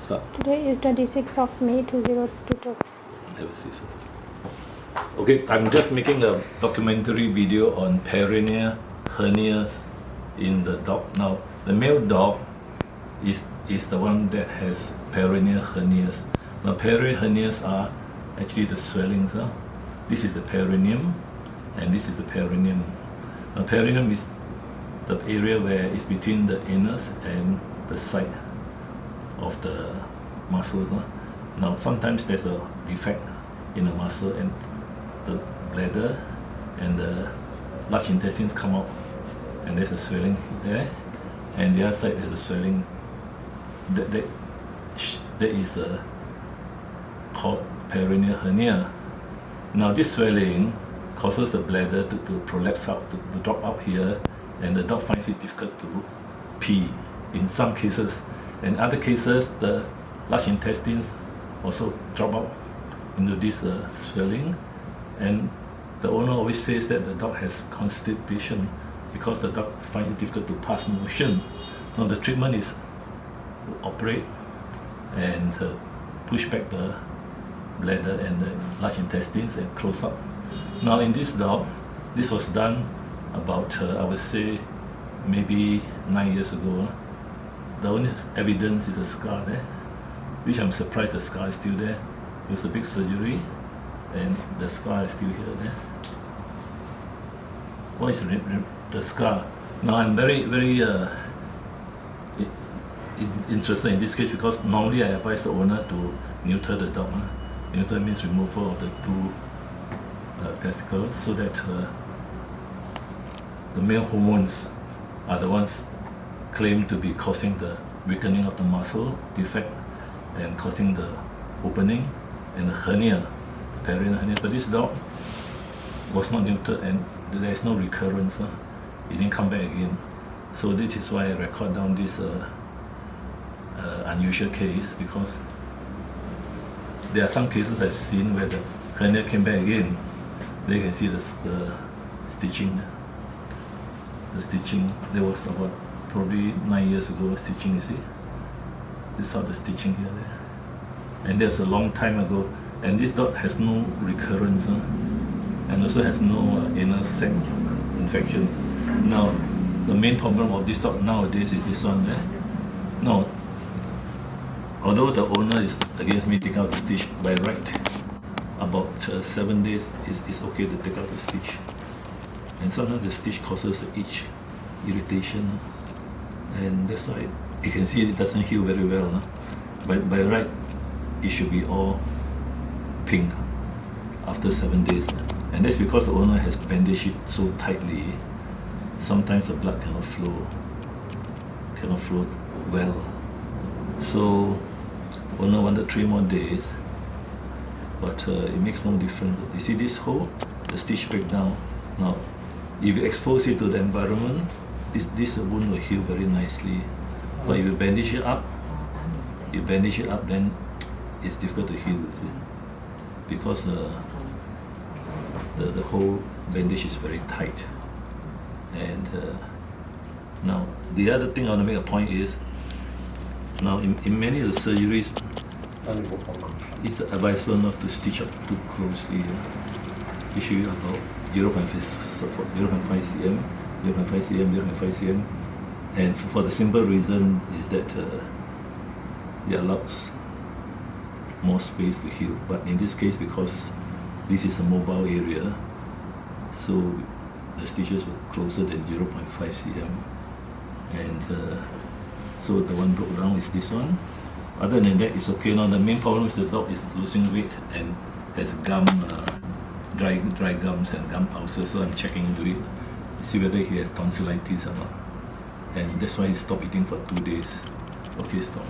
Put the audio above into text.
Start. Today is 26th of May 2022. Have a seat first. Okay, I'm just making a documentary video on perineal hernias in the dog. Now, the male dog is the one that has perineal hernias. Now, perineal hernias are actually the swellings. This is the perineum, and this is the perineum. Now, perineum is the area where it's between the anus and the side of the muscles. Now, sometimes there's a defect in the muscle and the bladder and the large intestines come out, and there's a swelling there, and the other side there's a swelling that is called perineal hernia. Now, this swelling causes the bladder to prolapse out, to drop out here, and the dog finds it difficult to pee in some cases. In other cases, the large intestines also drop out into this swelling, and the owner always says that the dog has constipation because the dog finds it difficult to pass motion. Now, the treatment is to operate and push back the bladder and the large intestines and close up. Now, in this dog, this was done about I would say maybe 9 years ago. The only evidence is a scar there, which I'm surprised the scar is still there. It was a big surgery, and the scar is still here. There. What is the scar? Now, I'm very interested in this case because normally I advise the owner to neuter the dog. Neuter means removal of the two testicles, so that the male hormones are the ones claimed to be causing the weakening of the muscle defect and causing the opening and the hernia, the perineal hernia. But this dog was not neutered, and there is no recurrence. It didn't come back again. So this is why I record down this unusual case, because there are some cases I've seen where the hernia came back again. There you can see the stitching. The stitching, there was about probably 9 years ago stitching, you see. This is how the stitching here there. And that's a long time ago. And this dog has no recurrence, and also has no anal sac infection. Now, the main problem of this dog nowadays is this one there. Now, although the owner is against me taking out the stitch, by right, about 7 days it's okay to take out the stitch. And sometimes the stitch causes the itch, irritation, and that's why you can see it doesn't heal very well. By right, it should be all pink after 7 days, and that's because the owner has bandaged it so tightly. Sometimes the blood cannot flow well. So the owner wanted 3 more days, but it makes no difference. You see this hole, the stitch break down. Now, if you expose it to the environment, this wound will heal very nicely. But if you bandage it up, then it's difficult to heal, because the whole bandage is very tight. And now, the other thing I want to make a point is, now in many of the surgeries, it's advisable not to stitch up too closely. Usually about 0.5 cm, 0.5 cm, 0.5 cm, and for the simple reason is that it allows more space to heal. But in this case, because this is a mobile area, so the stitches were closer than 0.5 cm, and so the one broke down is this one. Other than that, it's okay. Now, the main problem is the dog is losing weight and has gum, dry gums and gum ulcers, so I'm checking into it, see whether he has tonsillitis or not. And that's why he stopped eating for 2 days. Okay, stop.